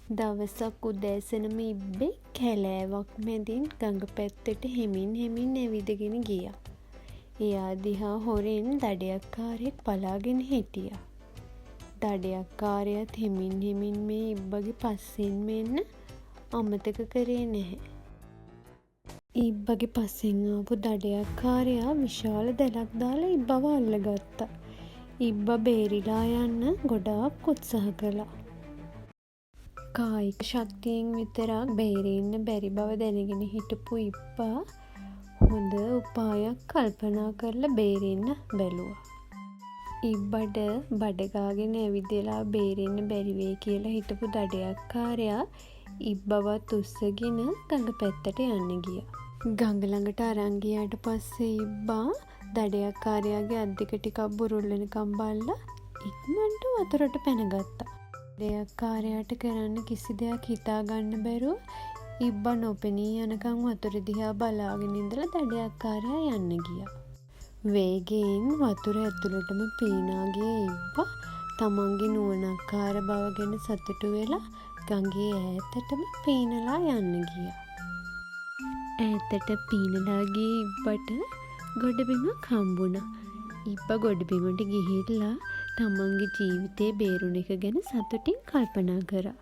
දවසක් උදෑසනම ඉබ්බෙක් කැලෑවක් මැදින් ගඟ පැත්තට හෙමින් ඇවිදගෙන ගියා. එයා දිහා හොරෙන් දඩයක්කාරයෙක් බලාගෙන හිටියා. දඩයක්කාරයාත් හෙමින් මේ ඉබ්බගේ පස්සෙන්ම එන්න අමතක කරේ නැහැ. ඉබ්බගේ පස්සෙන් ආපු දඩයක්කාරයා විශාල දැලක් දාලා ඉබ්බව අල්ලගත්තා. ඉබ්බා බේරිලා යන්න ගොඩාක් උත්සාහ කළා. කායික ශක්තියෙන් විතරක් බේරෙන්න බැරි බව දැනගෙන හිටපු ඉබ්බා හොඳ උපායක් කල්පනා කරලා බේරෙන්න බැලුවා. ඉබ්බට බඩගාගෙන ඇවිදලා බේරෙන්න බැරි වෙයි කියලා හිටපු දඩයක්කාරයා ඉබ්බවත් උස්සගෙන ගඟ පැත්තට යන්න ගියා. ගඟ ළඟට අරන් ගියාට පස්සේ ඉබ්බා දඩයක්කාරයාගේ අත් දෙක ටිකක් බුරුල්ලනකම් බලලා ඉක්මනට වතුරට පැනගත්තා. දඩයක්කාරයාට කරන්න කිසි දෙයක් හිතා ගන්න බැරුව ඉබ්බා නොපෙනී යනකම් වතුර දිහා බලාගෙන ඉඳලා දඩයක්කාරයා යන්න ගියා. වේගයෙන් වතුර ඇතුළටම පීනා ගිය ඉබ්බා තමන්ගේ නුවණක්කාර බව ගැන සතුටු වෙලා ගඟේ ඈතටම පීනලා යන්න ගියා. ඈතට පීනලා ගිය ඉබ්බට ගොඩබිමක් හම්බුණා. ඉබ්බා ගොඩබිමට ගිහිල්ලා තමන්ගේ ජීවිතේ බේරුණ එක ගැන සතුටින් කල්පනා කරා.